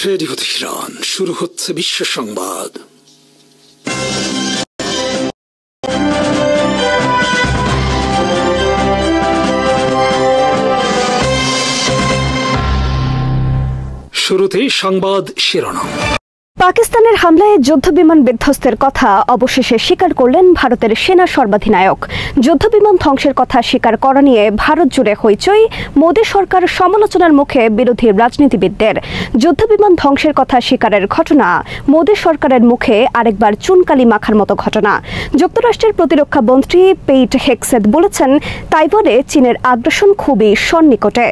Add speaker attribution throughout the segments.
Speaker 1: Radio Tehran, শুরু হচ্ছে বিশ্ব সংবাদ। শুরুতেই সংবাদ শিরোনাম।
Speaker 2: পাকিস্তানের হামলায় যুদ্ধবিমান বিধ্বস্তের কথা অবশেষে স্বীকার করলেন ভারতের সেনা সর্বাধিনায়ক। যুদ্ধবিমান ধ্বংসের কথা স্বীকার করা নিয়ে ভারত জুড়ে হইচই, মোদী সরকার সমালোচনার মুখে বিরোধী রাজনীতিবিদদের। যুদ্ধবিমান ধ্বংসের কথা স্বীকারের ঘটনা মোদী সরকারের মুখে আরেকবার চুনকালি মাখার মতো ঘটনা। যুক্তরাষ্ট্রের প্রতিরক্ষা মন্ত্রী পেট হেগসেথ বলেছেন, তাইওয়ানে চীনের আগ্রাসন খুবই সন্নিকটে।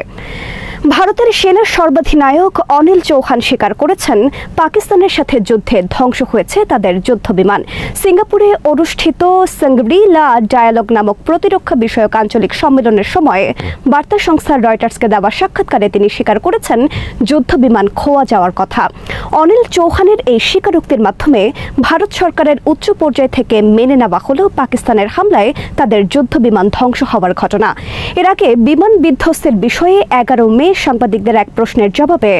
Speaker 2: ভারতের সেনা সর্বাধিনায়ক অনিল চৌহান স্বীকার করেছেন, পাকিস্তানের সাথে যুদ্ধে ধ্বংস হয়েছে তাদের যুদ্ধবিমান। সিঙ্গাপুরে অনুষ্ঠিত সাংগ্রি-লা ডায়ালগ নামক প্রতিরক্ষা বিষয়ক আঞ্চলিক সম্মেলনের সময় বার্তা সংস্থা রয়টার্সকে দেওয়া সাক্ষাৎকারে তিনি স্বীকার করেছেন যুদ্ধবিমান খোয়া যাওয়ার কথা। অনিল চৌহানের এই স্বীকারোক্তির মাধ্যমে ভারত সরকারের উচ্চ পর্যায় থেকে মেনে নেওয়া হল পাকিস্তানের হামলায় তাদের যুদ্ধবিমান ধ্বংস হওয়ার ঘটনা। এর আগে বিমান বিধ্বস্তের বিষয়ে 11 মে সাংবাদিকদের এক প্রশ্নের জবাবে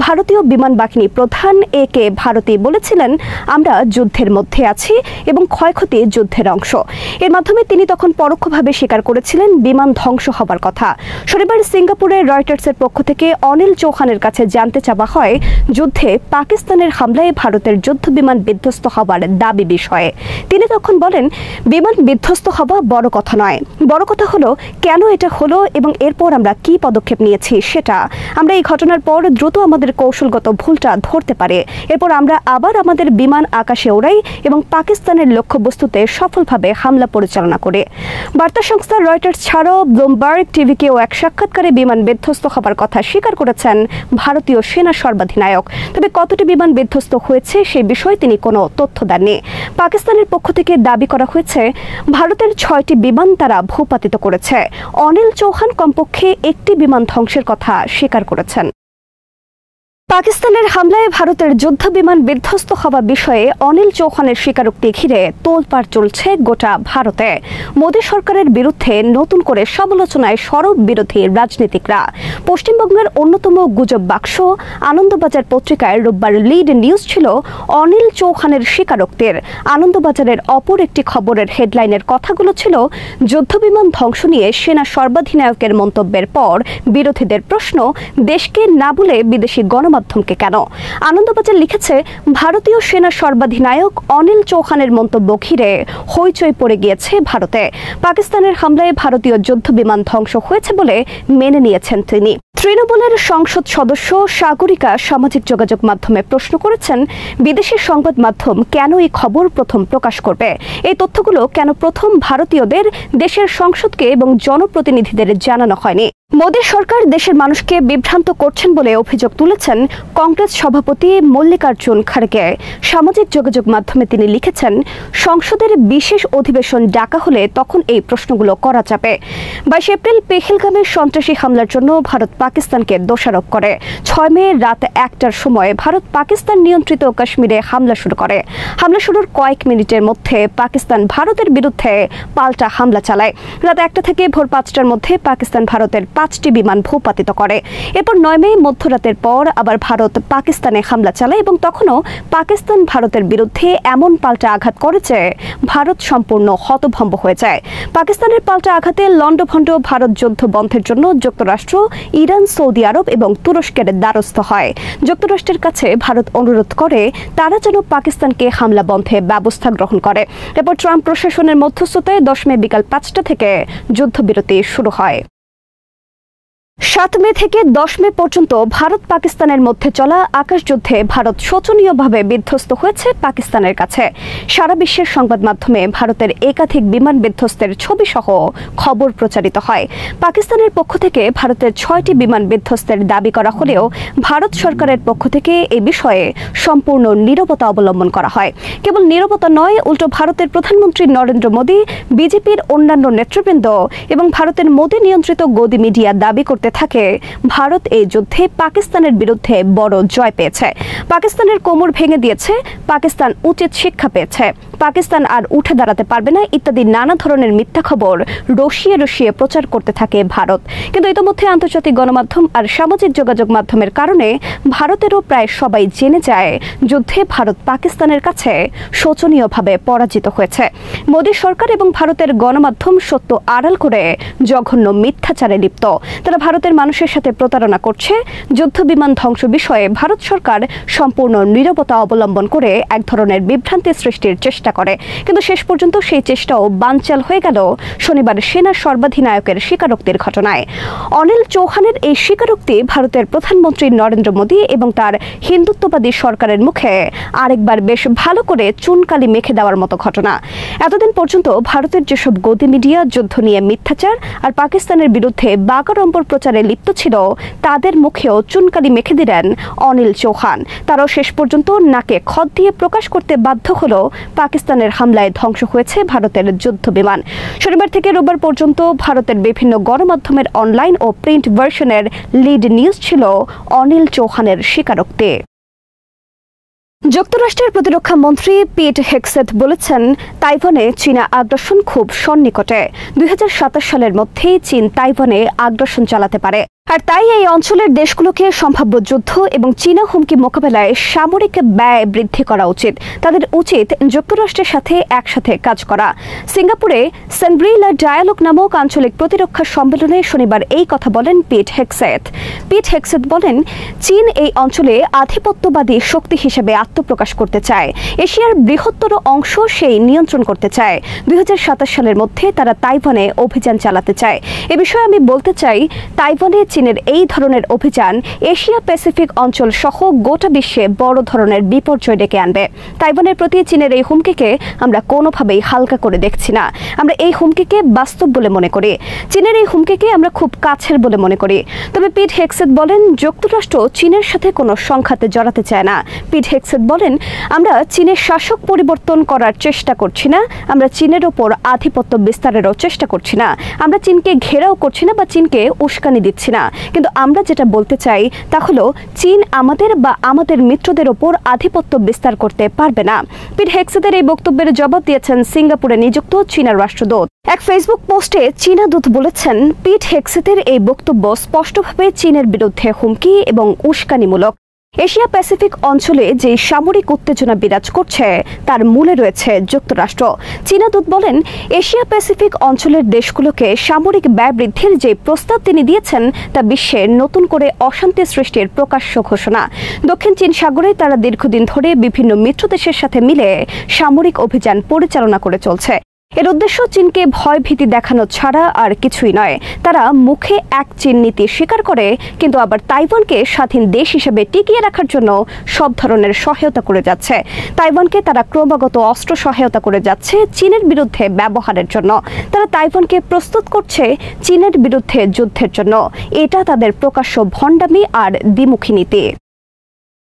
Speaker 2: ভারতীয় বিমান বাহিনী প্রধান একে ভারতী বলেছিলেন, আমরা যুদ্ধের মধ্যে আছি এবং ক্ষয়ক্ষতি যুদ্ধের অংশ। এর মাধ্যমে তিনি তখন পরোক্ষভাবে স্বীকার করেছিলেন বিমান ধ্বংস হবার কথা। শনিবার সিঙ্গাপুরে রয়টার্সের পক্ষ থেকে অনিল চৌহানের কাছে জানতে চাওয়া হয়, যুদ্ধে পাকিস্তানের হামলায় ভারতের যুদ্ধবিমান বিধ্বস্ত হবার দাবি বিষয়ে। তিনি তখন বলেন, বিমান বিধ্বস্ত হওয়া বড় কথা নয়, বড় কথা হলো কেন এটা হলো এবং এরপর আমরা কি পদক্ষেপ নিয়েছি সেটা। আমরা এই ঘটনার পর দ্রুত আমাদের কৌশলগত ভুলটা ধরতে পারে, এরপর আমরা আবার আমাদের বিমান আকাশে ওড়াই এবং পাকিস্তানের লক্ষ্যবস্তুতে সফলভাবে হামলা পরিচালনা করে। বার্তা সংস্থা রয়টার্স ছাড়াও ব্লুমবার্গ টিভিকেও এক সাক্ষাৎকারে বিমান বিধ্বস্ত হবার কথা স্বীকার করেছেন ভারতীয় সেনা সর্বাধিনায়ক। তবে কতটি বিমান বিধ্বস্ত হয়েছে সেই বিষয়ে তিনি কোনো তথ্য দেননি। পাকিস্তানের পক্ষ থেকে দাবি করা হয়েছে, ভারতের 6টি বিমান তারা ভূপাতিত করেছে। অনিল চৌহান কমপক্ষে একটি বিমান ধ্বংসের কথা স্বীকার করেছেন। পাকিস্তানের হামলায় ভারতের যুদ্ধবিমান বিধ্বস্ত হওয়া বিষয়ে অনিল চৌহানের স্বীকারোক্তি ঘিরে তোলপাড় চলছে গোটা ভারতে। মোদী সরকারের বিরুদ্ধে নতুন করে সমালোচনায় সরব বিরোধী রাজনীতিকরা। পশ্চিমবঙ্গের অন্যতম গুজব বাক্স আনন্দবাজার পত্রিকায় রোববার লিড নিউজ ছিল অনিল চৌহানের স্বীকারোক্তির। আনন্দবাজারের অপর একটি খবরের হেডলাইনের কথাগুলো ছিল, যুদ্ধবিমান ধ্বংস নিয়ে সেনা সর্বাধিনায়কের মন্তব্যের পর বিরোধীদের প্রশ্ন, দেশকে না বলে বিদেশি গণমাধ্যমকে কেন? আনন্দবাজার লিখেছে, ভারতীয় সেনা সর্বাধিনায়ক অনিল চৌহানের মন্তব্য ঘিরে হইচই পড়ে গিয়েছে ভারতে। পাকিস্তানের হামলায় ভারতীয় যুদ্ধবিমান ধ্বংস হয়েছে বলে মেনে নিয়েছেন তিনি। তৃণমূলের সংসদ সদস্য সাগরিকা সামাজিক যোগাযোগ মাধ্যমে প্রশ্ন করেছেন, বিদেশি সংবাদ মাধ্যম কেন এই খবর প্রথম প্রকাশ করবে? এই তথ্যগুলো কেন প্রথম ভারতীয়দের, দেশের সংসদকে এবং জনপ্রতিনিধিদের জানানো হয়নি? মোদী সরকার দেশের মানুষকে বিভ্রান্ত করছেন বলে অভিযোগ তুলেছেন কংগ্রেস সভাপতি মল্লিকার্জুন খাড়গে। সামাজিক যোগাযোগ মাধ্যমে তিনি লিখেছেন, সংসদের বিশেষ অধিবেশন ডাকা হলে তখন এই প্রশ্নগুলো করা যাবে। 22 এপ্রিল পেহেলগামের সন্ত্রাসী হামলার জন্য ভারত পাকিস্তানকে দোষারোপ করে। 6 মে রাত 1টার সময় ভারত পাকিস্তান নিয়ন্ত্রিত কাশ্মীরে হামলা শুরু করে। হামলা শুরুর কয়েক মিনিটের মধ্যে পাকিস্তান ভারতের বিরুদ্ধে পাল্টা হামলা চালায়। রাত 1টা থেকে ভোর 5টার মধ্যে পাকিস্তান ভারতের 5টি বিমান ভূপাতিত করে। এরপর 9 মে মধ্যরাতের পর আবার ভারত পাকিস্তানে হামলা চালায় এবং তখনও পাকিস্তান ভারতের বিরুদ্ধে এমন পাল্টা আঘাত করে যে ভারত সম্পূর্ণ হতভম্ব হয়ে যায়। পাকিস্তানের পাল্টা আঘাতে লন্ডভন্ড ভারত যুদ্ধ বন্ধের জন্য যুক্তরাষ্ট্র, ইরান, সৌদি আরব এবং তুরস্কের দ্বারস্থ হয়। যুক্তরাষ্ট্রের কাছে ভারত অনুরোধ করে তারা যেন পাকিস্তানকে হামলা বন্ধে ব্যবস্থা গ্রহণ করে। এরপর ট্রাম্প প্রশাসনের মধ্যস্থতায় 10 মে বিকাল 5টা থেকে যুদ্ধবিরতি শুরু হয়। 7 মে থেকে 10 মে পর্যন্ত ভারত পাকিস্তানের মধ্যে চলা আকাশযুদ্ধে ভারত শোচনীয়ভাবে বিধ্বস্ত হয়েছে পাকিস্তানের কাছে। সারা বিশ্বের সংবাদ মাধ্যমে ভারতের একাধিক বিমান বিধ্বস্তের ছবি সহ খবর প্রচারিত হয়। পাকিস্তানের পক্ষ থেকে ভারতের 6টি বিমান বিধ্বস্তের দাবি করা হলেও ভারত সরকারের পক্ষ থেকে এই বিষয়ে সম্পূর্ণ নীরবতা অবলম্বন করা হয়। কেবল নীরবতা নয়, উল্টো ভারতের প্রধানমন্ত্রী নরেন্দ্র মোদী, বিজেপির অন্যান্য নেতৃবৃন্দ এবং ভারতের মোদী নিয়ন্ত্রিত গদি মিডিয়া দাবি করতে থাকে ভারত এই যুদ্ধে পাকিস্তানের বিরুদ্ধে বড় জয় পেয়েছে, পাকিস্তানের কোমর ভেঙে দিয়েছে, পাকিস্তান উচিত শিক্ষা পেয়েছে। পাকিস্তান আর উঠে দাঁড়াতে পারবে না ইত্যাদি নানা ধরনের মিথ্যা খবর রসিয়ে রসিয়ে প্রচার করতে থাকে ভারত। কিন্তু ইতোমধ্যে আন্তর্জাতিক গণমাধ্যম আর সামাজিক যোগাযোগ মাধ্যমের কারণে ভারতেরও প্রায় সবাই জেনে যায় যুদ্ধে ভারত পাকিস্তানের কাছে শোচনীয়ভাবে পরাজিত হয়েছে। মোদী সরকার এবং ভারতের গণমাধ্যম সত্য আড়াল করে জঘন্য মিথ্যাচারে লিপ্ত। তারা ভারতের মানুষের সাথে প্রতারণা করছে। যুদ্ধ বিমান ধ্বংস বিষয়ে ভারত সরকার সম্পূর্ণ নীরবতা অবলম্বন করে এক ধরনের বিভ্রান্তি সৃষ্টির চেষ্টা করে, কিন্তু শেষ পর্যন্ত সেই চেষ্টাও বানচাল হয়ে গেল শনিবার সেনা সর্বাধিনায়কের স্বীকারোক্তির ঘটনায়। অনিল চৌহানের এই স্বীকারোক্তি ভারতের প্রধানমন্ত্রী নরেন্দ্র মোদী এবং তার হিন্দুত্ববাদী সরকারের মুখে আরেকবার বেশ ভালো করে চুনকালি মেখে দেওয়ার মতো ঘটনা। এতদিন পর্যন্ত ভারতের যেসব গদি মিডিয়া যুদ্ধ নিয়ে মিথ্যাচার আর পাকিস্তানের বিরুদ্ধে বাগাড়ম্বর প্রচারে লিপ্ত ছিল তাদের মুখেও চুনকালি মেখে দিলেন অনিল চৌহান। তারাও শেষ পর্যন্ত নাকে খত দিয়ে প্রকাশ করতে বাধ্য হলো পাকিস্তানের হামলায় ধ্বংস হয়েছে ভারতের যুদ্ধ বিমান। শনিবার থেকে রোববার পর্যন্ত ভারতের বিভিন্ন গণমাধ্যমের অনলাইন ও প্রিন্ট ভার্সনের লিড নিউজ ছিল অনিল চৌহানের স্বীকারোক্তি। যুক্তরাষ্ট্রের প্রতিরক্ষা মন্ত্রী পিট হেগসেথ বলেছেন, তাইওয়ানে চীনা আগ্রাসন খুব সন্নিকটে। 2027 সালের মধ্যেই চীন তাইওয়ানে আগ্রাসন চালাতে পারে, আর তাই এই অঞ্চলের দেশগুলোকে সম্ভাব্য যুদ্ধ এবং চীনা হুমকি মোকাবেলায় সামরিক ব্যয় বৃদ্ধি করা উচিত। তাদের উচিত যুক্তরাষ্ট্রের সাথে একসাথে কাজ করা। সিঙ্গাপুরে সানগ্রিলা ডায়ালগ নামক আঞ্চলিক প্রতিরক্ষা সম্মেলনে শনিবার এই কথা বলেন পিট হেগসেথ। পিট হেগসেথ বলেন, চীন এই অঞ্চলে আধিপত্যবাদী শক্তি হিসেবে আত্মপ্রকাশ করতে চায়। এশিয়ার বৃহত্তর অংশ সেই নিয়ন্ত্রণ করতে চায়। 2027 সালের মধ্যে তারা তাইওয়ানে অভিযান চালাতে চায়। এ বিষয়ে আমি বলতে চাই, তাইওয়ানে চীনের এই ধরনের অভিযান এশিয়া প্যাসিফিক অঞ্চল সহ গোটা বিশ্বে বড় ধরনের বিপর্যয় ডেকে আনবে। তাইওয়ানের প্রতি চীনের এই হুমকিকে আমরা কোনোভাবেই হালকা করে দেখছি না। আমরা এই হুমকিকে বাস্তব বলে মনে করি। চীনের এই হুমকিকে আমরা খুব কাছের বলে মনে করি। তবে পিট হেগসেথ বলেন, যুক্তরাষ্ট্র চীনের সাথে কোনো সংঘাতে জড়াতে চায় না। পিট হেগসেথ বলেন, আমরা চীনের শাসক পরিবর্তন করার চেষ্টা করছি না। আমরা চীনের ওপর আধিপত্য বিস্তারেরও চেষ্টা করছি না। আমরা চীনকে ঘেরাও করছি না বা চীনকে উস্কানি দিচ্ছি না। কিন্তু আমরা যেটা বলতে চাই তা হলো, চীন আমাদের বা আমাদের মিত্রদের ওপর আধিপত্য বিস্তার করতে পারবে না। পিট হেগসেথের এই বক্তব্যের জবাব দিয়েছেন সিঙ্গাপুরে নিযুক্ত চীনের রাষ্ট্রদূত। এক ফেসবুক পোস্টে চীনা দূত বলেছেন, পিট হেগসেথের এই বক্তব্য স্পষ্টভাবে চীনের বিরুদ্ধে হুমকি এবং উস্কানিমূলক। এশিয়া প্যাসিফিক অঞ্চলে যে সামরিক উত্তেজনা বিরাজ করছে তার মূলে রয়েছে যুক্তরাষ্ট্র। চীনা দূত বলেন, এশিয়া প্যাসিফিক অঞ্চলের দেশগুলোকে সামরিক ব্যয় বৃদ্ধির যে প্রস্তাব তিনি দিয়েছেন তা বিশ্বে নতুন করে অশান্তি সৃষ্টির প্রকাশ্য ঘোষণা। দক্ষিণ চীন সাগরে তারা দীর্ঘদিন ধরে বিভিন্ন মিত্র দেশের সাথে মিলে সামরিক অভিযান পরিচালনা করে চলছে। এর উদ্দেশ্য চীনকে ভয় ভীতি দেখানো ছাড়া আর কিছুই নয়। তারা মুখে এক চীন নীতি স্বীকার করে, কিন্তু আবার তাইওয়ানকে স্বাধীন দেশ হিসেবে টিকিয়ে রাখার জন্য সব ধরনের সহায়তা করে যাচ্ছে। তাইওয়ানকে তারা ক্রমাগত অস্ত্র সহায়তা করে যাচ্ছে চীনের বিরুদ্ধে ব্যবহারের জন্য। তারা তাইওয়ানকে প্রস্তুত করছে চীনের বিরুদ্ধে যুদ্ধের জন্য। এটা তাদের প্রকাশ্য ভণ্ডামি আর দ্বিমুখী নীতি।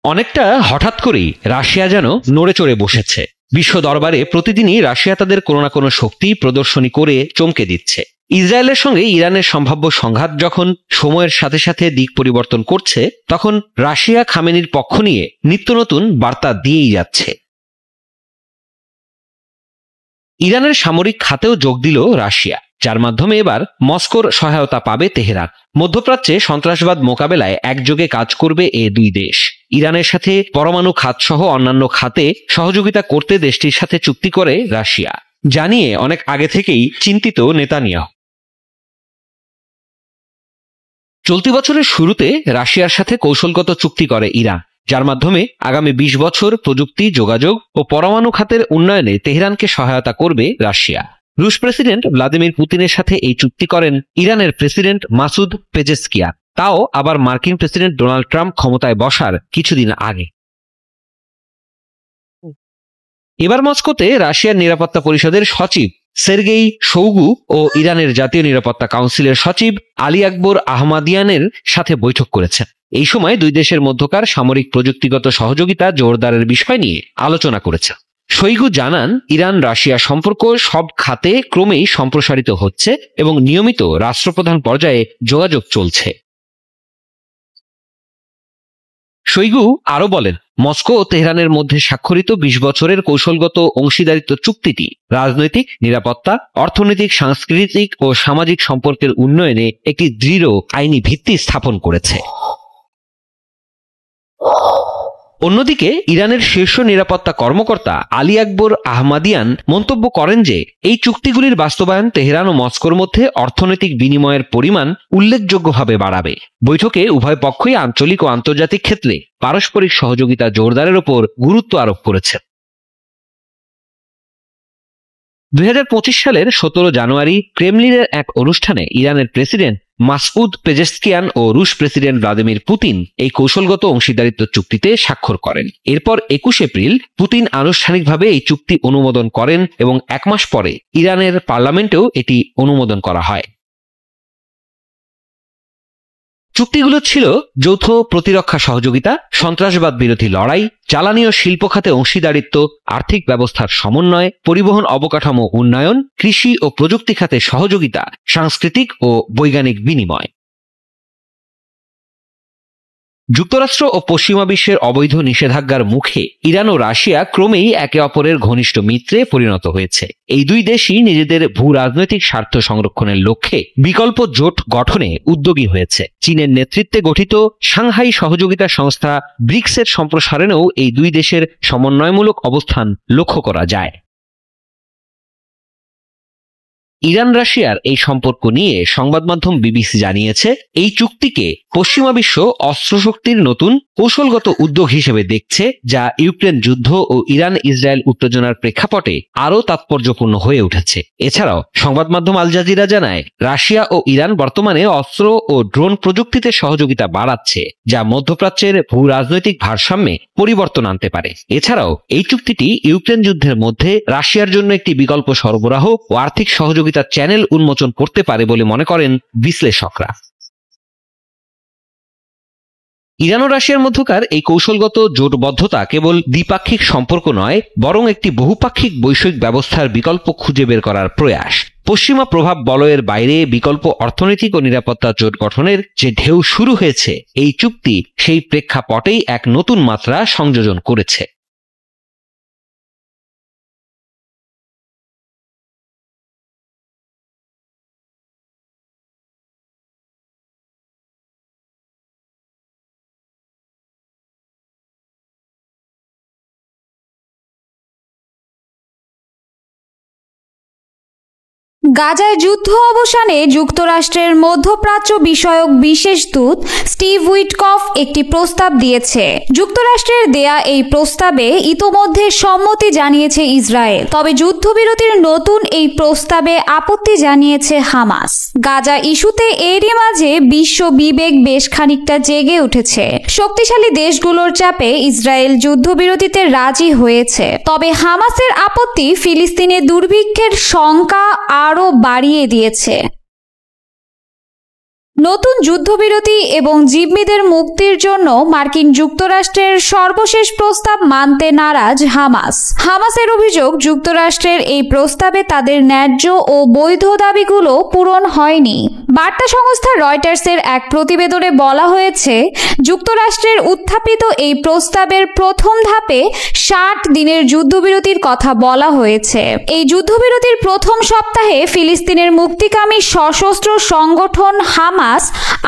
Speaker 3: অনেকটা হঠাৎ করেই রাশিয়া যেন নড়ে চড়ে বসেছে। বিশ্ব দরবারে প্রতিদিনই রাশিয়া তাদের কোনো না কোনো শক্তি প্রদর্শনী করে চমকে দিচ্ছে। ইসরায়েলের সঙ্গে ইরানের সম্ভাব্য সংঘাত যখন সময়ের সাথে সাথে দিক পরিবর্তন করছে, তখন রাশিয়া খামেনির পক্ষ নিয়ে নিত্য নতুন বার্তা দিয়েই যাচ্ছে। ইরানের সামরিক খাতেও যোগ দিল রাশিয়া, যার মাধ্যমে এবার মস্কোর সহায়তা পাবে তেহরান। মধ্যপ্রাচ্যে সন্ত্রাসবাদ মোকাবেলায় একযোগে কাজ করবে এ দুই দেশ। ইরানের সাথে পরমাণু খাত সহ অন্যান্য খাতে সহযোগিতা করতে দেশটির সাথে চুক্তি করে রাশিয়া, জানিয়ে অনেক আগে থেকেই চিন্তিত নেতানিয়াহু। চলতি বছরের শুরুতে রাশিয়ার সাথে কৌশলগত চুক্তি করে ইরান, যার মাধ্যমে আগামী 20 বছর প্রযুক্তি, যোগাযোগ ও পরমাণু খাতের উন্নয়নে তেহরানকে সহায়তা করবে রাশিয়া। রুশ প্রেসিডেন্ট ভ্লাদিমির পুতিনের সাথে এই চুক্তি করেন ইরানের প্রেসিডেন্ট মাসুদ পেজেশকিয়ান, তাও আবার মার্কিন প্রেসিডেন্ট ডোনাল্ড ট্রাম্প ক্ষমতায় বসার কিছুদিন আগে। এবার মস্কোতে রাশিয়ার নিরাপত্তা পরিষদের সচিব সের্গেই শোইগু ও ইরানের জাতীয় নিরাপত্তা কাউন্সিলের সচিব আলী আকবর আহমাদিয়ানের সাথে বৈঠক করেছেন। এই সময় দুই দেশের মধ্যকার সামরিক প্রযুক্তিগত সহযোগিতা জোরদারের বিষয় নিয়ে আলোচনা করেছেন। শোইগু জানান, ইরান রাশিয়া সম্পর্ক সব খাতে ক্রমেই সম্প্রসারিত হচ্ছে এবং নিয়মিত রাষ্ট্রপ্রধান পর্যায়ে যোগাযোগ চলছে। শৈগু আরো বলেন, মস্কো ও তেহরানের মধ্যে স্বাক্ষরিত 20 বছরের কৌশলগত অংশীদারিত্ব চুক্তিটি রাজনৈতিক, নিরাপত্তা, অর্থনৈতিক, সাংস্কৃতিক ও সামাজিক সম্পর্কের উন্নয়নে একটি দৃঢ় আইনি ভিত্তি স্থাপন করেছে। অন্যদিকে ইরানের শীর্ষ নিরাপত্তা কর্মকর্তা আলী আকবর আহমাদিয়ান মন্তব্য করেন যে এই চুক্তিগুলির বাস্তবায়ন তেহরান ও মস্কোর মধ্যে অর্থনৈতিক বিনিময়ের পরিমাণ উল্লেখযোগ্যভাবে বাড়াবে। বৈঠকে উভয় পক্ষই আঞ্চলিক ও আন্তর্জাতিক ক্ষেত্রে পারস্পরিক সহযোগিতা জোরদারের উপর গুরুত্ব আরোপ করেছে। 2025 সালের 17 জানুয়ারি ক্রেমলিনের এক অনুষ্ঠানে ইরানের প্রেসিডেন্ট মাসউদ পেজেশকিয়ান ও রুশ প্রেসিডেন্ট ভ্লাদিমির পুতিন এই কৌশলগত অংশীদারিত্ব চুক্তিতে স্বাক্ষর করেন। এরপর 21 এপ্রিল পুতিন আনুষ্ঠানিকভাবে এই চুক্তি অনুমোদন করেন এবং 1 মাস পরে ইরানের পার্লামেন্টেও এটি অনুমোদন করা হয়। চুক্তিগুলো ছিল যৌথ প্রতিরক্ষা সহযোগিতা, সন্ত্রাসবাদ বিরোধী লড়াই, জ্বালানি ও শিল্প খাতে অংশীদারিত্ব, আর্থিক ব্যবস্থার সমন্বয়, পরিবহন অবকাঠামো উন্নয়ন, কৃষি ও প্রযুক্তি খাতে সহযোগিতা, সাংস্কৃতিক ও বৈজ্ঞানিক বিনিময়। যুক্তরাষ্ট্র ও পশ্চিমা বিশ্বের অবৈধ নিষেধাজ্ঞার মুখে ইরান ও রাশিয়া ক্রমেই একে অপরের ঘনিষ্ঠ মিত্রে পরিণত হয়েছে। এই দুই দেশই নিজেদের ভূ রাজনৈতিক স্বার্থ সংরক্ষণের লক্ষ্যে বিকল্প জোট গঠনে উদ্যোগী হয়েছে। চীনের নেতৃত্বে গঠিত সাংহাই সহযোগিতা সংস্থা ব্রিক্সের সম্প্রসারণেও এই দুই দেশের সমন্বয়মূলক অবস্থান লক্ষ্য করা যায়। ইরান রাশিয়ার এই সম্পর্ক নিয়ে সংবাদ মাধ্যম বিবিসি জানিয়েছে, এই চুক্তিকে পশ্চিমা বিশ্ব অস্ত্রশক্তির নতুন কৌশলগত উদ্যোগ হিসেবে দেখছে, যা ইউক্রেন যুদ্ধ ও ইরান ইসরায়েল উত্তেজনার প্রেক্ষাপটে আরও তাৎপর্যপূর্ণ হয়ে উঠেছে। এছাড়াও সংবাদ মাধ্যম আল জাজিরা জানায়, রাশিয়া ও ইরান বর্তমানে অস্ত্র ও ড্রোন প্রযুক্তিতে সহযোগিতা বাড়াচ্ছে, যা মধ্যপ্রাচ্যের ভূ রাজনৈতিক ভারসাম্যে পরিবর্তন আনতে পারে। এছাড়াও এই চুক্তিটি ইউক্রেন যুদ্ধের মধ্যে রাশিয়ার জন্য একটি বিকল্প সরবরাহ ও আর্থিক সহযোগিতার চ্যানেল উন্মোচন করতে পারে বলে মনে করেন বিশ্লেষকরা। ইরান ও রাশিয়ার মধ্যকার এই কৌশলগত জোটবদ্ধতা কেবল দ্বিপাক্ষিক সম্পর্ক নয়, বরং একটি বহুপাক্ষিক বৈশ্বিক ব্যবস্থার বিকল্প খুঁজে বের করার প্রয়াস। পশ্চিমা প্রভাব বলয়ের বাইরে বিকল্প অর্থনৈতিক ও নিরাপত্তা জোট গঠনের যে ঢেউ শুরু হয়েছে, এই চুক্তি সেই প্রেক্ষাপটেই এক নতুন মাত্রা সংযোজন করেছে।
Speaker 4: গাজায় যুদ্ধ অবসানে যুক্তরাষ্ট্রের মধ্যপ্রাচ্য বিষয়ক বিশেষ দূত স্টিভ উইটকফ একটি প্রস্তাব দিয়েছে। যুক্তরাষ্ট্রের দেয়া এই প্রস্তাবে ইতোমধ্যে সম্মতি জানিয়েছে ইসরায়েল, তবে যুদ্ধবিরতির নতুন এই প্রস্তাবে আপত্তি জানিয়েছে হামাস। গাজা ইস্যুতে এরই মাঝে বিশ্ব বিবেক বেশ খানিকটা জেগে উঠেছে। শক্তিশালী দেশগুলোর চাপে ইসরায়েল যুদ্ধবিরতিতে রাজি হয়েছে, তবে হামাসের আপত্তি ফিলিস্তিনে দুর্ভিক্ষের শঙ্কা আরও বাড়িয়ে দিয়েছে। নতুন যুদ্ধবিরতি এবং জিম্মিদের মুক্তির জন্য মার্কিন যুক্তরাষ্ট্রের সর্বশেষ প্রস্তাব মানতে নারাজ হামাস। হামাসের অভিযোগ, যুক্তরাষ্ট্রের এই প্রস্তাবে তাদের ন্যায্য ও বৈধ দাবিগুলো পূরণ হয়নি। বার্তা সংস্থা রয়টার্সের এক প্রতিবেদনে বলা হয়েছে, যুক্তরাষ্ট্রের উত্থাপিত এই প্রস্তাবের প্রথম ধাপে 60 দিনের যুদ্ধবিরতির কথা বলা হয়েছে। এই যুদ্ধবিরতির প্রথম সপ্তাহে ফিলিস্তিনের মুক্তিকামী সশস্ত্র সংগঠন হামাস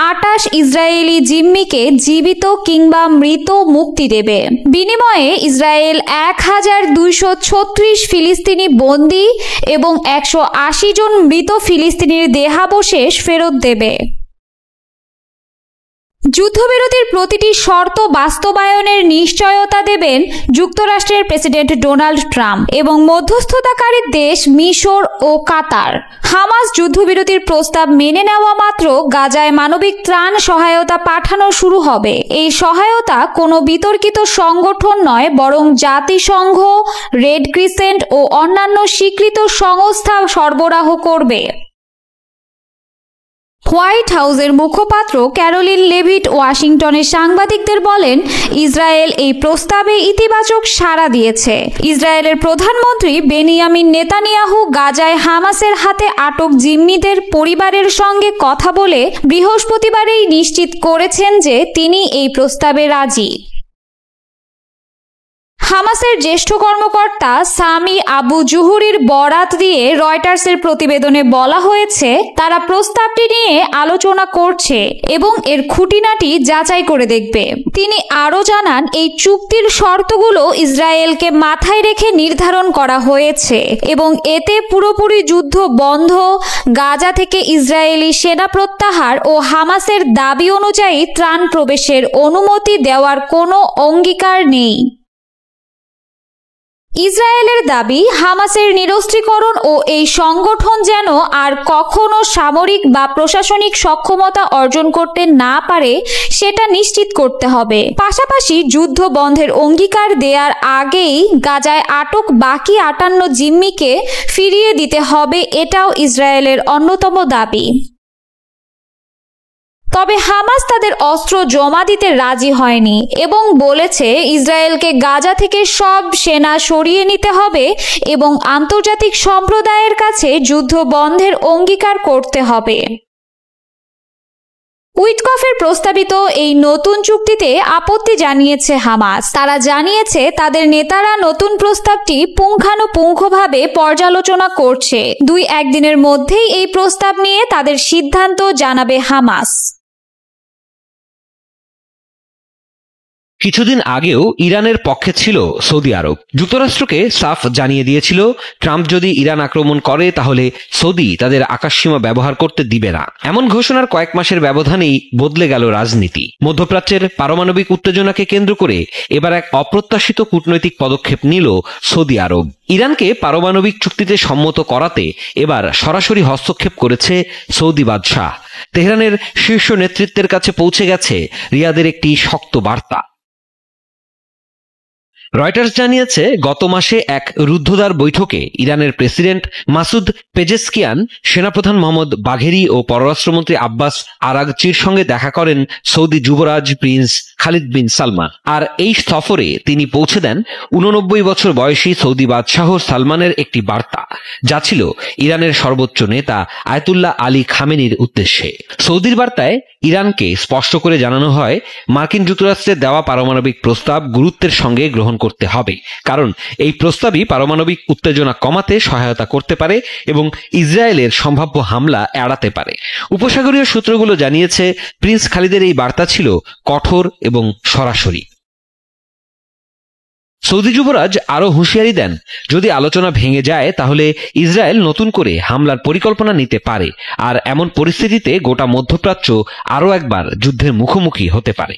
Speaker 4: 28 ইসরায়েলি জিম্মিকে জীবিত কিংবা মৃত মুক্তি দেবে। বিনিময়ে ইসরায়েল 1236 ফিলিস্তিনি বন্দী এবং 180 জন মৃত ফিলিস্তিনির দেহাবশেষ ফেরত দেবে। যুদ্ধবিরতির প্রতিটি শর্ত বাস্তবায়নের নিশ্চয়তা দেবেন যুক্তরাষ্ট্রের প্রেসিডেন্ট ডোনাল্ড ট্রাম্প এবং মধ্যস্থতাকারী দেশ মিশর ও কাতার। হামাস যুদ্ধবিরতির প্রস্তাব মেনে নেওয়া মাত্র গাজায় মানবিক ত্রাণ সহায়তা পাঠানো শুরু হবে। এই সহায়তা কোনো বিতর্কিত সংগঠন নয়, বরং জাতিসংঘ, রেড ক্রিসেন্ট ও অন্যান্য স্বীকৃত সংস্থা সরবরাহ করবে। হোয়াইট হাউসের মুখপাত্র ক্যারোলিন লেভিট ওয়াশিংটনের সাংবাদিকদের বলেন, ইসরায়েল এই প্রস্তাবে ইতিবাচক সাড়া দিয়েছে। ইসরায়েলের প্রধানমন্ত্রী বেনিয়ামিন নেতানিয়াহু গাজায় হামাসের হাতে আটক জিম্মিদের পরিবারের সঙ্গে কথা বলে বৃহস্পতিবারেই নিশ্চিত করেছেন যে তিনি এই প্রস্তাবে রাজি। হামাসের জ্যেষ্ঠ কর্মকর্তা সামি আবু জুহুরির বরাত দিয়ে রয়টার্সের প্রতিবেদনে বলা হয়েছে, তারা প্রস্তাবটি নিয়ে আলোচনা করছে এবং এর খুঁটিনাটি যাচাই করে দেখবে। তিনি আরও জানান, এই চুক্তির শর্তগুলো ইসরায়েলকে মাথায় রেখে নির্ধারণ করা হয়েছে এবং এতে পুরোপুরি যুদ্ধ বন্ধ, গাজা থেকে ইসরায়েলি সেনা প্রত্যাহার ও হামাসের দাবি অনুযায়ী ত্রাণ প্রবেশের অনুমতি দেওয়ার কোনো অঙ্গীকার নেই। ইসরায়েলের দাবি, হামাসের নিরস্ত্রীকরণ ও এই সংগঠন যেন আর কখনো সামরিক বা প্রশাসনিক সক্ষমতা অর্জন করতে না পারে সেটা নিশ্চিত করতে হবে। পাশাপাশি যুদ্ধ বন্ধের অঙ্গীকার দেওয়ার আগেই গাজায় আটক বাকি 58 জিম্মিকে ফিরিয়ে দিতে হবে, এটাও ইসরায়েলের অন্যতম দাবি। তবে হামাস তাদের অস্ত্র জমা দিতে রাজি হয়নি এবং বলেছে ইসরায়েলকে গাজা থেকে সব সেনা সরিয়ে নিতে হবে এবং আন্তর্জাতিক সম্প্রদায়ের কাছে যুদ্ধ বন্ধের অঙ্গীকার করতে হবে। উইটকফের প্রস্তাবিত এই নতুন চুক্তিতে আপত্তি জানিয়েছে হামাস। তারা জানিয়েছে তাদের নেতারা নতুন প্রস্তাবটি পুঙ্খানুপুঙ্খভাবে পর্যালোচনা করছে। 2-1 দিনের মধ্যেই এই প্রস্তাব নিয়ে তাদের সিদ্ধান্ত জানাবে হামাস।
Speaker 3: কিছুদিন আগেও ইরানের পক্ষে ছিল সৌদি আরব। যুক্তরাষ্ট্রকে সাফ জানিয়ে দিয়েছিল, ট্রাম্প যদি ইরান আক্রমণ করে তাহলে সৌদি তাদের আকাশসীমা ব্যবহার করতে দিবে না। এমন ঘোষণার কয়েক মাসের ব্যবধানেই বদলে গেল রাজনীতি। মধ্যপ্রাচ্যের পারমাণবিক উত্তেজনাকে কেন্দ্র করে এবার এক অপ্রত্যাশিত কূটনৈতিক পদক্ষেপ নিল সৌদি আরব। ইরানকে পারমাণবিক চুক্তিতে সম্মত করাতে এবার সরাসরি হস্তক্ষেপ করেছে সৌদি বাদশাহ। তেহরানের শীর্ষ নেতৃত্বের কাছে পৌঁছে গেছে রিয়াদের একটি শক্ত বার্তা। রয়টার্স জানিয়েছে, গত মাসে এক রুদ্ধদ্বার বৈঠকে ইরানের প্রেসিডেন্ট মাসুদ পেজেশকিয়ান, সেনাপ্রধান মোহাম্মদ বাঘেরি ও পররাষ্ট্রমন্ত্রী আব্বাস আরাগচির সঙ্গে দেখা করেন সৌদি যুবরাজ প্রিন্স খালিদ বিন সালমান। আর এই সফরে তিনি পৌঁছে দেন 89 বছর বয়সী সৌদি বাদশাহ সালমানের একটি বার্তা, যা ছিল ইরানের সর্বোচ্চ নেতা আয়াতুল্লাহ আলী খামেনির উদ্দেশ্যে। সৌদির বার্তায় ইরানকে স্পষ্ট করে জানানো হয়, মার্কিন যুক্তরাষ্ট্রের দেওয়া পারমাণবিক প্রস্তাব গুরুত্বের সঙ্গে গ্রহণ করতে হবে, কারণ এই প্রস্তাবই পারমাণবিক উত্তেজনা কমাতে সহায়তা করতে পারে এবং ইসরায়েলের সম্ভাব্য হামলা এড়াতে পারে। উপসাগরীয় সূত্রগুলো জানিয়েছে, প্রিন্স খালিদের এই বার্তা ছিল কঠোর এবং সরাসরি। সৌদি যুবরাজ আরও হুঁশিয়ারি দেন, যদি আলোচনা ভেঙে যায় তাহলে ইসরায়েল নতুন করে হামলার পরিকল্পনা নিতে পারে, আর এমন পরিস্থিতিতে গোটা মধ্যপ্রাচ্য আরও একবার যুদ্ধের মুখোমুখি হতে পারে।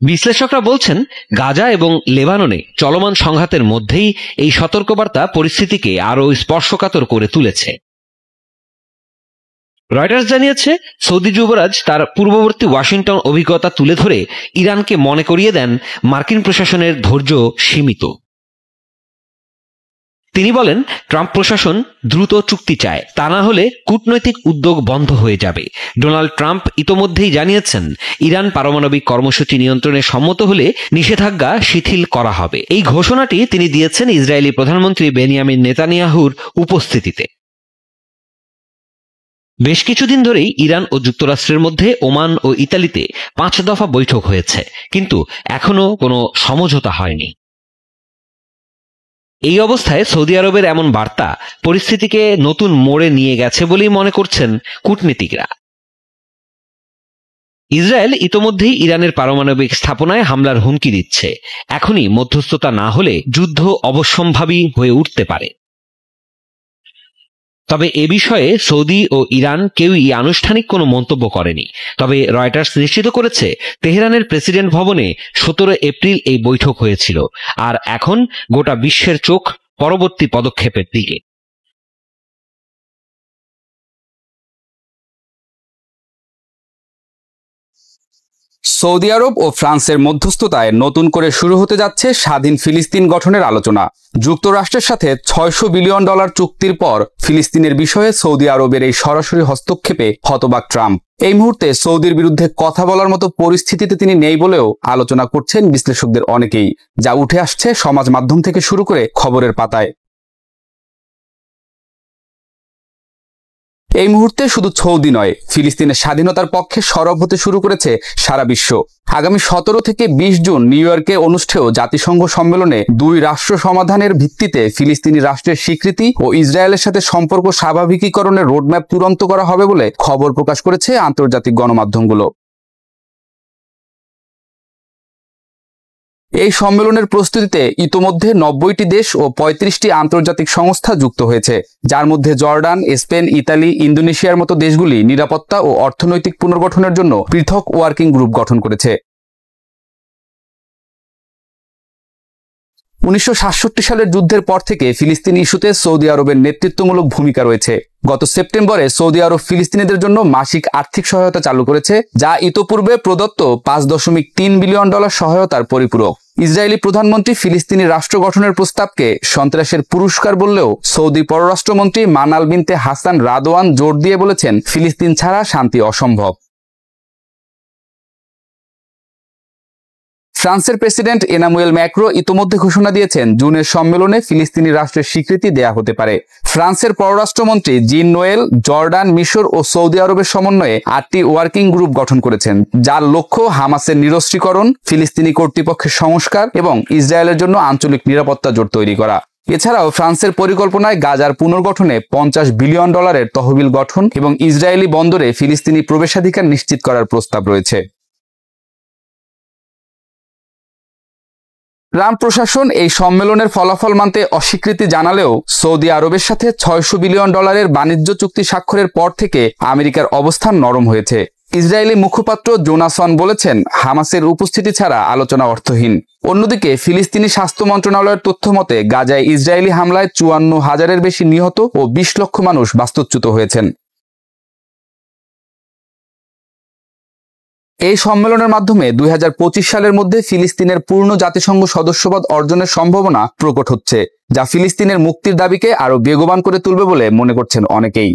Speaker 3: বিশ্লেষকরা বলছেন, গাজা এবং লেবাননে চলমান সংঘাতের মধ্যেই এই সতর্কবার্তা পরিস্থিতিকে আরও স্পর্শকাতর করে তুলেছে। রয়টার্স জানিয়েছে, সৌদি যুবরাজ তার পূর্ববর্তী ওয়াশিংটন অভিজ্ঞতা তুলে ধরে ইরানকে মনে করিয়ে দেন মার্কিন প্রশাসনের ধৈর্য সীমিত। তিনি বলেন, ট্রাম্প প্রশাসন দ্রুত চুক্তি চায়, তা না হলে কূটনৈতিক উদ্যোগ বন্ধ হয়ে যাবে। ডোনাল্ড ট্রাম্প ইতোমধ্যেই জানিয়েছেন, ইরান পারমাণবিক কর্মসূচি নিয়ন্ত্রণে সম্মত হলে নিষেধাজ্ঞা শিথিল করা হবে। এই ঘোষণাটি তিনি দিয়েছেন ইসরায়েলি প্রধানমন্ত্রী বেনিয়ামিন নেতানিয়াহুর উপস্থিতিতে। বেশ কিছুদিন ধরেই ইরান ও যুক্তরাষ্ট্রের মধ্যে ওমান ও ইতালিতে 5 দফা বৈঠক হয়েছে, কিন্তু এখনো কোনো সমঝোতা হয়নি। এই অবস্থায় সৌদি আরবের এমন বার্তা পরিস্থিতিকে নতুন মোড়ে নিয়ে গেছে বলেই মনে করছেন কূটনীতিকরা। ইসরায়েল ইতোমধ্যেই ইরানের পারমাণবিক স্থাপনায় হামলার হুমকি দিচ্ছে। এখনই মধ্যস্থতা না হলে যুদ্ধ অবশ্যম্ভাবী হয়ে উঠতে পারে। তবে এ বিষয়ে সৌদি ও ইরান কেউই আনুষ্ঠানিক কোনো মন্তব্য করেনি। তবে রয়টার্স নিশ্চিত করেছে, তেহরানের প্রেসিডেন্ট ভবনে 17 এপ্রিল এই বৈঠক হয়েছিল, আর এখন গোটা বিশ্বের চোখ পরবর্তী পদক্ষেপের দিকে।
Speaker 5: সৌদি আরব ও ফ্রান্সের মধ্যস্থতায় নতুন করে শুরু হতে যাচ্ছে স্বাধীন ফিলিস্তিন গঠনের আলোচনা। যুক্তরাষ্ট্রের সাথে $600 বিলিয়ন চুক্তির পর ফিলিস্তিনের বিষয়ে সৌদি আরবের এই সরাসরি হস্তক্ষেপে হতবাক ট্রাম্প। এই মুহূর্তে সৌদির বিরুদ্ধে কথা বলার মতো পরিস্থিতিতে তিনি নেই বলেও আলোচনা করছেন বিশ্লেষকদের অনেকেই, যা উঠে আসছে সমাজ মাধ্যম থেকে শুরু করে খবরের পাতায়। এই মুহূর্তে শুধু সৌদি নয়, ফিলিস্তিনের স্বাধীনতার পক্ষে সরব হতে শুরু করেছে সারা বিশ্ব। আগামী 17 থেকে 20 জুন নিউ ইয়র্কে অনুষ্ঠেয় জাতিসংঘ সম্মেলনে 2 রাষ্ট্র সমাধানের ভিত্তিতে ফিলিস্তিনি রাষ্ট্রের স্বীকৃতি ও ইসরায়েলের সাথে সম্পর্ক স্বাভাবিকীকরণের রোডম্যাপ চূড়ান্ত করা হবে বলে খবর প্রকাশ করেছে আন্তর্জাতিক গণমাধ্যমগুলো। এই সম্মেলনের প্রস্তুতিতে ইতোমধ্যে 90টি দেশ ও 35টি আন্তর্জাতিক সংস্থা যুক্ত হয়েছে, যার মধ্যে জর্ডান, স্পেন, ইতালি, ইন্দোনেশিয়ার মতো দেশগুলি নিরাপত্তা ও অর্থনৈতিক পুনর্গঠনের জন্য পৃথক ওয়ার্কিং গ্রুপ গঠন করেছে। 1967 সালের যুদ্ধের পর থেকে ফিলিস্তিনি ইস্যুতে সৌদি আরবের নেতৃত্বমূলক ভূমিকা রয়েছে। গত সেপ্টেম্বরে সৌদি আরব ফিলিস্তিনিদের জন্য মাসিক আর্থিক সহায়তা চালু করেছে, যা ইতোপূর্বে প্রদত্ত $5.3 বিলিয়ন সহায়তার পরিপূরক। ইসরায়েলি প্রধানমন্ত্রী ফিলিস্তিনি রাষ্ট্র গঠনের প্রস্তাবকে সন্ত্রাসের পুরস্কার বললেও সৌদি পররাষ্ট্রমন্ত্রী মানাল বিনতে হাসান রাদওয়ান জোর দিয়ে বলেছেন, ফিলিস্তিন ছাড়া শান্তি অসম্ভব। ফ্রান্সের প্রেসিডেন্ট এনামুয়েল ম্যাক্রো ইতোমধ্যে ঘোষণা দিয়েছেন, জুনের সম্মেলনে ফিলিস্তিনি রাষ্ট্রের স্বীকৃতি দেয়া হতে পারে। ফ্রান্সের পররাষ্ট্রমন্ত্রী জিন নোয়েল জর্ডান, মিশর ও সৌদি আরবের সমন্বয়ে 8টি ওয়ার্কিং গ্রুপ গঠন করেছেন, যার লক্ষ্য হামাসের নিরস্ত্রীকরণ, ফিলিস্তিনি কর্তৃপক্ষের সংস্কার এবং ইসরায়েলের জন্য আঞ্চলিক নিরাপত্তা জোট তৈরি করা। এছাড়াও ফ্রান্সের পরিকল্পনায় গাজার পুনর্গঠনে $50 বিলিয়ন তহবিল গঠন এবং ইসরায়েলি বন্দরে ফিলিস্তিনি প্রবেশাধিকার নিশ্চিত করার প্রস্তাব রয়েছে। ট্রাম্প প্রশাসন এই সম্মেলনের ফলাফল মানতে অস্বীকৃতি জানালেও সৌদি আরবের সাথে $600 বিলিয়ন বাণিজ্য চুক্তি স্বাক্ষরের পর থেকে আমেরিকার অবস্থান নরম হয়েছে। ইসরায়েলি মুখপাত্র জোনাসন বলেছেন, হামাসের উপস্থিতি ছাড়া আলোচনা অর্থহীন। অন্যদিকে ফিলিস্তিনি স্বাস্থ্য মন্ত্রণালয়ের তথ্য মতে গাজায় ইসরায়েলি হামলায় 54,000-এর বেশি নিহত ও 20 লক্ষ মানুষ বাস্তুচ্যুত হয়েছেন। এই সম্মেলনের মাধ্যমে 2025 সালের মধ্যে ফিলিস্তিনের পূর্ণ জাতিসংঘ সদস্যপদ অর্জনের সম্ভাবনা প্রকট হচ্ছে, যা ফিলিস্তিনের মুক্তির দাবিকে আরো বেগবান করে তুলবে বলে মনে করছেন অনেকেই।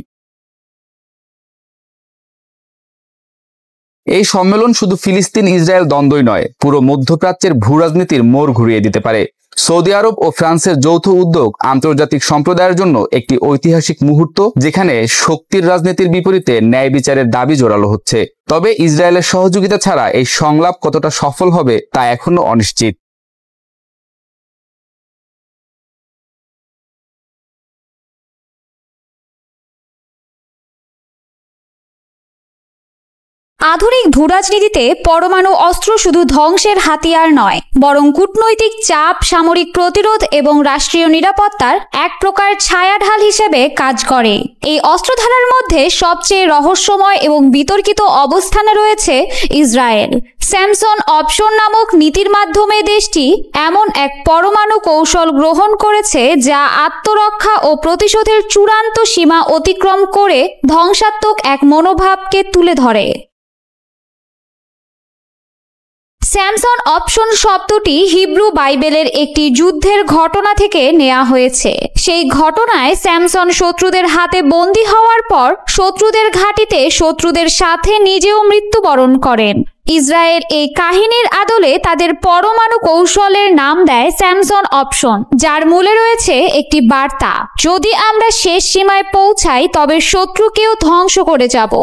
Speaker 5: এই সম্মেলন শুধু ফিলিস্তিন ইসরায়েল দ্বন্দ্বই নয়, পুরো মধ্যপ্রাচ্যের ভূরাজনীতির মোড় ঘুরিয়ে দিতে পারে। সৌদি আরব ও ফ্রান্সের যৌথ উদ্যোগ আন্তর্জাতিক সম্প্রদায়ের জন্য একটি ঐতিহাসিক মুহূর্ত, যেখানে শক্তির রাজনীতির বিপরীতে ন্যায় বিচারের দাবি জোরালো হচ্ছে। তবে ইসরায়েলের সহযোগিতা ছাড়া এই সংলাপ কতটা সফল হবে তা এখনো অনিশ্চিত।
Speaker 4: আধুনিক ভূরাজনীতিতে পরমাণু অস্ত্র শুধু ধ্বংসের হাতিয়ার নয়, বরং কূটনৈতিক চাপ, সামরিক প্রতিরোধ এবং রাষ্ট্রীয় নিরাপত্তার এক প্রকার ছায়াঢাল হিসেবে কাজ করে। এই অস্ত্রধারার মধ্যে সবচেয়ে রহস্যময় এবং বিতর্কিত অবস্থানে রয়েছে ইসরায়েল। স্যামসন অপশন নামক নীতির মাধ্যমে দেশটি এমন এক পরমাণু কৌশল গ্রহণ করেছে, যা আত্মরক্ষা ও প্রতিশোধের চূড়ান্ত সীমা অতিক্রম করে ধ্বংসাত্মক এক মনোভাবকে তুলে ধরে। স্যামসন অপশন শব্দটি হিব্রু বাইবেলের একটি যুদ্ধের ঘটনা থেকে নেওয়া হয়েছে। সেই ঘটনায় স্যামসন শত্রুদের হাতে বন্দী হওয়ার পর শত্রুদের ঘাঁটিতে শত্রুদের সাথে নিজেও মৃত্যুবরণ করেন। ইসরায়েল এই কাহিনীর আদলে তাদের পরমাণু কৌশলের নাম দেয় স্যামসন অপশন, যার মূলে রয়েছে একটি বার্তা: যদি আমরা শেষ সীমায় পৌঁছাই তবে শত্রুকেও ধ্বংস করে যাব।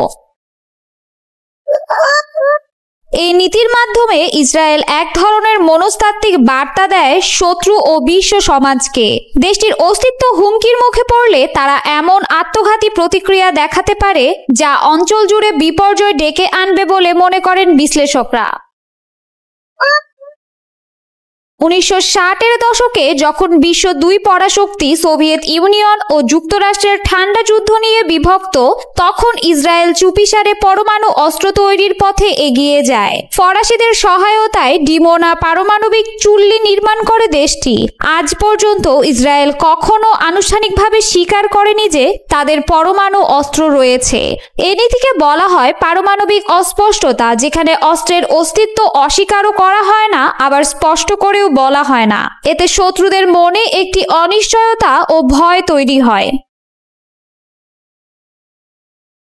Speaker 4: এই নীতির মাধ্যমে ইসরায়েল এক ধরনের মনস্তাত্ত্বিক বার্তা দেয় শত্রু ও বিশ্ব সমাজকে। দেশটির অস্তিত্ব হুমকির মুখে পড়লে তারা এমন আত্মঘাতী প্রতিক্রিয়া দেখাতে পারে, যা অঞ্চল জুড়ে বিপর্যয় ডেকে আনবে বলে মনে করেন বিশ্লেষকরা। 1960-এর দশকে যখন বিশ্ব দুই পরাশক্তি সোভিয়েত ইউনিয়ন ও যুক্তরাষ্ট্রের ঠান্ডা যুদ্ধ নিয়ে বিভক্ত, তখন ইসরায়েল চুপিসারে পরমাণু অস্ত্র তৈরির পথে এগিয়ে যায়। ফরাসিদের সহায়তায় ডিমোনা পারমাণবিক চুল্লি নির্মাণ করে দেশটি। আজ পর্যন্ত ইসরায়েল কখনো আনুষ্ঠানিকভাবে স্বীকার করেনি যে তাদের পরমাণু অস্ত্র রয়েছে। এ নীতিকে বলা হয় পারমাণবিক অস্পষ্টতা, যেখানে অস্ত্রের অস্তিত্ব অস্বীকারও করা হয় না, আবার স্পষ্ট করেও বলা হয় না। এতে শত্রুদের মনে একটি অনিশ্চয়তা ও ভয় তৈরি হয়।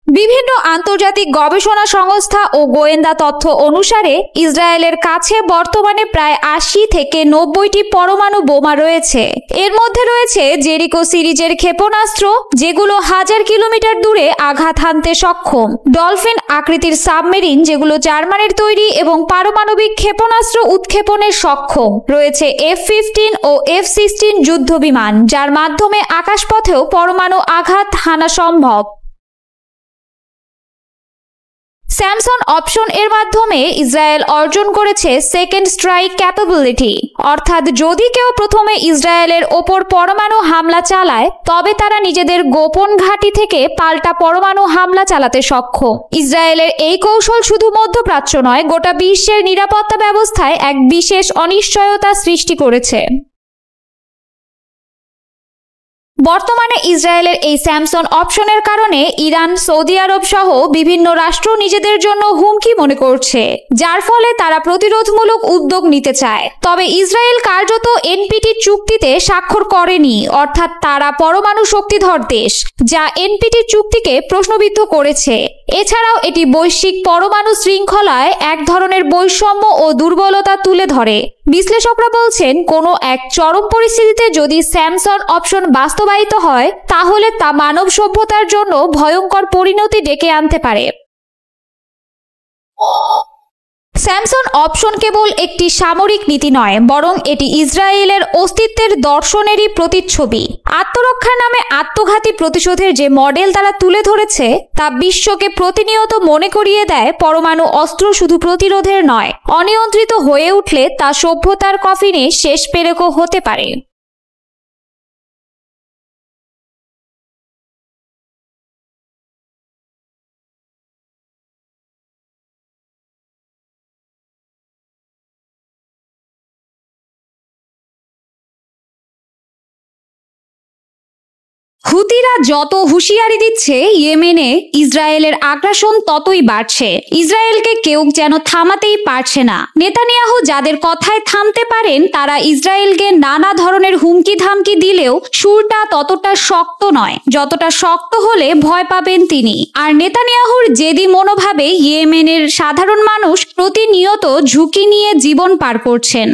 Speaker 4: বিভিন্ন আন্তর্জাতিক গবেষণা সংস্থা ও গোয়েন্দা তথ্য অনুসারে ইসরায়েলের কাছে বর্তমানে প্রায় ৮০ থেকে ৯০টি পরমাণু বোমা রয়েছে। এর মধ্যে রয়েছে জেরিকো সিরিজের ক্ষেপণাস্ত্র, যেগুলো ১০০০ কিলোমিটার দূরে আঘাত হানতে সক্ষম, ডলফিন আকৃতির সাবমেরিন যেগুলো জার্মানির তৈরি এবং পারমাণবিক ক্ষেপণাস্ত্র উৎক্ষেপণে সক্ষম, রয়েছে F-15 ও F-16 যুদ্ধ বিমান, যার মাধ্যমে আকাশপথেও পরমাণু আঘাত হানা সম্ভব। স্যামসন অপশন এর মাধ্যমে ইসরায়েল অর্জন করেছে সেকেন্ড স্ট্রাইক ক্যাপাবিলিটি, অর্থাৎ যদি কেউ প্রথমে ইসরায়েলের ওপর পরমাণু হামলা চালায় তবে তারা নিজেদের গোপন ঘাঁটি থেকে পাল্টা পরমাণু হামলা চালাতে সক্ষম। ইসরায়েলের এই কৌশল শুধু মধ্যপ্রাচ্য নয়, গোটা বিশ্বের নিরাপত্তা ব্যবস্থায় এক বিশেষ অনিশ্চয়তা সৃষ্টি করেছে। বর্তমানে ইসরায়েলের এই স্যামসন অপশনের কারণে ইরান, সৌদি আরব সহ বিভিন্ন রাষ্ট্র নিজেদের জন্য হুমকি মনে করছে, যার ফলে তারা প্রতিরোধমূলক উদ্যোগ নিতে চায়। তবে ইসরায়েল কার্যত এনপিটি চুক্তিতে স্বাক্ষর করেনি, অর্থাৎ তারা পরমাণু শক্তিধর দেশ, যা এনপিটি চুক্তিকে প্রশ্নবিদ্ধ করেছে। এছাড়াও এটি বৈশ্বিক পরমাণু শৃঙ্খলায় এক ধরনের বৈষম্য ও দুর্বলতা তুলে ধরে। বিশ্লেষকরা বলছেন, কোনো এক চরম পরিস্থিতিতে যদি স্যামসন অপশন বাস্তবায়িত হয় তাহলে তা মানব সভ্যতার জন্য ভয়ঙ্কর পরিণতি ডেকে আনতে পারে। স্যামসন অপশন কেবল একটি সামরিক নীতি নয়, বরং এটি ইসরায়েলের অস্তিত্বের দর্শনেরই প্রতিচ্ছবি। আত্মরক্ষার নামে আত্মঘাতী প্রতিশোধের যে মডেল তারা তুলে ধরেছে তা বিশ্বকে প্রতিনিয়ত মনে করিয়ে দেয় পরমাণু অস্ত্র শুধু প্রতিরোধের নয়, অনিয়ন্ত্রিত হয়ে উঠলে তা সভ্যতার কফিনে শেষ পেরেকও হতে পারে। হুতিরা যত হুঁশিয়ারি দিচ্ছে, ইয়েমেনে ইসরায়েলের আগ্রাসন ততই বাড়ছে। ইসরায়েলকে কেউ যেন থামাতেই পারছে না। নেতানিয়াহু যাদের কথায় থামতে পারেন, তারা ইসরায়েলকে নানা ধরনের হুমকি ধামকি দিলেও সুরটা ততটা শক্ত নয় যতটা শক্ত হলে ভয় পাবেন তিনি। আর নেতানিয়াহুর জেদি মনোভাবে ইয়েমেনের সাধারণ মানুষ প্রতিনিয়ত ঝুঁকি নিয়ে জীবন পার করছেন।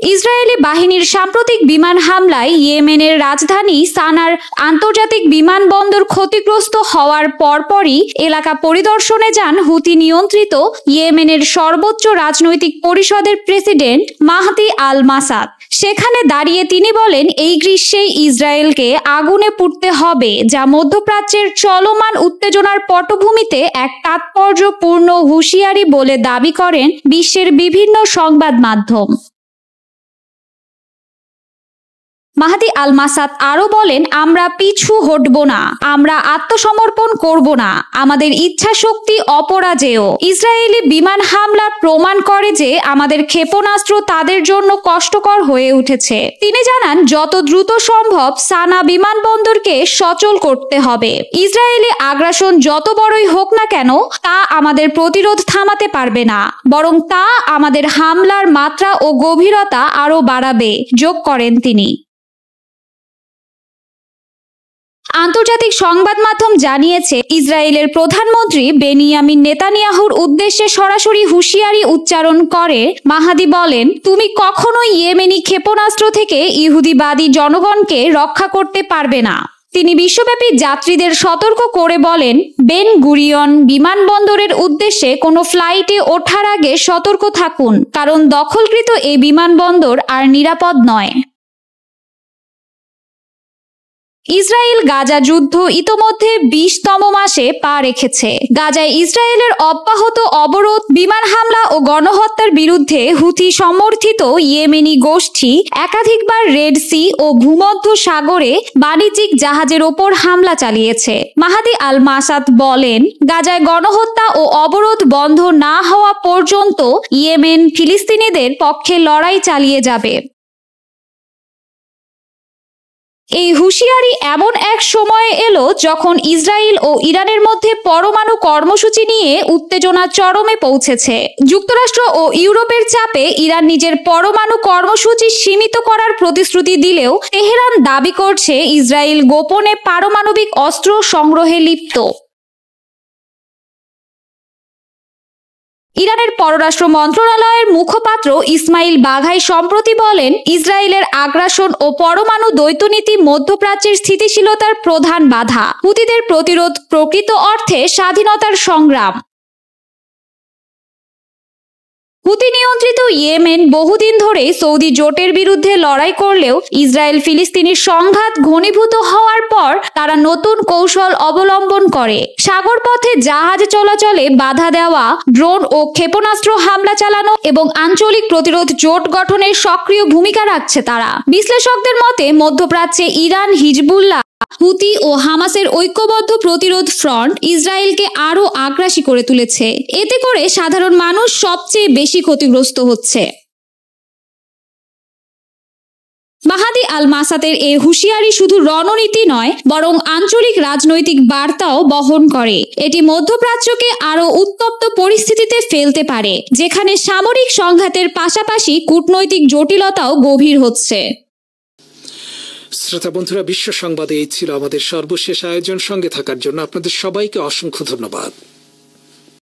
Speaker 4: ইসরায়েলি বাহিনীর সাম্প্রতিক বিমান হামলায় ইয়েমেনের রাজধানী সানার আন্তর্জাতিক বিমানবন্দর ক্ষতিগ্রস্ত হওয়ার পরপরই এলাকা পরিদর্শনে যান হুতি নিয়ন্ত্রিত ইয়েমেনের সর্বোচ্চ রাজনৈতিক পরিষদের প্রেসিডেন্ট মাহদি আল মাসাদ। সেখানে দাঁড়িয়ে তিনি বলেন, এই গ্রীষ্মেই ইসরায়েলকে আগুনে পুড়তে হবে, যা মধ্যপ্রাচ্যের চলমান উত্তেজনার পটভূমিতে এক তাৎপর্যপূর্ণ হুঁশিয়ারি বলে দাবি করেন বিশ্বের বিভিন্ন সংবাদ মাধ্যম। মাহদি আল মাসাদ আরো বলেন, আমরা পিছু হটব না, আমরা আত্মসমর্পণ করব না, আমাদের ইচ্ছা শক্তি অপরাজেয়। ইসরায়েলি বিমান হামলা প্রমাণ করে যে আমাদের ক্ষেপণাস্ত্র তাদের জন্য কষ্টকর হয়ে উঠেছে। তিনি জানান, যত দ্রুত সম্ভব সানা বিমানবন্দরকে সচল করতে হবে। ইসরায়েলি আগ্রাসন যত বড়ই হোক না কেন, তা আমাদের প্রতিরোধ থামাতে পারবে না, বরং তা আমাদের হামলার মাত্রা ও গভীরতা আরো বাড়াবে, যোগ করেন তিনি। আন্তর্জাতিক সংবাদ মাধ্যম জানিয়েছে, ইসরায়েলের প্রধানমন্ত্রী বেনিয়ামিন নেতানিয়াহুর উদ্দেশ্যে সরাসরি হুঁশিয়ারি উচ্চারণ করে মাহাদি বলেন, তুমি কখনোই ইয়েমেনি ক্ষেপণাস্ত্র থেকে ইহুদিবাদী জনগণকে রক্ষা করতে পারবে না। তিনি বিশ্বব্যাপী যাত্রীদের সতর্ক করে বলেন, বেন গুরিয়ন বিমানবন্দরের উদ্দেশ্যে কোনো ফ্লাইটে ওঠার আগে সতর্ক থাকুন, কারণ দখলকৃত এই বিমানবন্দর আর নিরাপদ নয়। ইসরায়েল গাজা যুদ্ধ ইতোমধ্যে 20তম মাসে পা রেখেছে। গাজায় ইসরায়েলের অব্যাহত অবরোধ, বিমান হামলা ও গণহত্যার বিরুদ্ধে হুথি সমর্থিত ইয়েমেনি গোষ্ঠী একাধিকবার রেড সি ও ভূমধ্য সাগরে বাণিজ্যিক জাহাজের ওপর হামলা চালিয়েছে। মাহাদি আল মাসাদ বলেন, গাজায় গণহত্যা ও অবরোধ বন্ধ না হওয়া পর্যন্ত ইয়েমেন ফিলিস্তিনিদের পক্ষে লড়াই চালিয়ে যাবে। এই হুঁশিয়ারি এমন এক সময়ে এলো যখন ইসরায়েল ও ইরানের মধ্যে পরমাণু কর্মসূচি নিয়ে উত্তেজনা চরমে পৌঁছেছে। যুক্তরাষ্ট্র ও ইউরোপের চাপে ইরান নিজের পরমাণু কর্মসূচি সীমিত করার প্রতিশ্রুতি দিলেও তেহরান দাবি করছে ইসরায়েল গোপনে পারমাণবিক অস্ত্র সংগ্রহে লিপ্ত। ইরানের পররাষ্ট্র মন্ত্রণালয়ের মুখপাত্র ইসমাইল বাঘাই সম্প্রতি বলেন, ইসরায়েলের আগ্রাসন ও পরমাণু দ্বৈতনীতি মধ্যপ্রাচ্যের স্থিতিশীলতার প্রধান বাধা। হুতিদের প্রতিরোধ প্রকৃত অর্থে স্বাধীনতার সংগ্রাম। হুতি নিয়ন্ত্রিত ইয়েমেন বহুদিন ধরেই সৌদি জোটের বিরুদ্ধে লড়াই করলেও ইসরায়েল ফিলিস্তিনির সংঘাত ঘনীভূত হওয়ার পর তারা নতুন কৌশল অবলম্বন করে। সাগরপথে জাহাজ চলাচলে বাধা দেওয়া, ড্রোন ও ক্ষেপণাস্ত্র হামলা চালানো এবং আঞ্চলিক প্রতিরোধ জোট গঠনের সক্রিয় ভূমিকা রাখছে তারা। বিশ্লেষকদের মতে মধ্যপ্রাচ্যে ইরান, হিজবুল্লাহ, হুতি ও হামাসের ঐক্যবদ্ধ প্রতিরোধ ফ্রন্ট ইসরায়েলকে আরও আগ্রাসী করে তুলেছে। এতে করে সাধারণ মানুষ সবচেয়ে বেশি ক্ষতিগ্রস্ত হচ্ছে। মাহাদি আল মাসাতের এই হুঁশিয়ারি শুধু রণনীতি নয়, বরং আঞ্চলিক রাজনৈতিক বার্তাও বহন করে। এটি মধ্যপ্রাচ্যকে আরও উত্তপ্ত পরিস্থিতিতে ফেলতে পারে, যেখানে সামরিক সংঘাতের পাশাপাশি কূটনৈতিক জটিলতাও গভীর হচ্ছে।
Speaker 1: শ্রোতা বন্ধুরা, বিশ্ব সংবাদে এই ছিল আমাদের সর্বশেষ আয়োজন। সঙ্গে থাকার জন্য আপনাদের সবাইকে অসংখ্য ধন্যবাদ।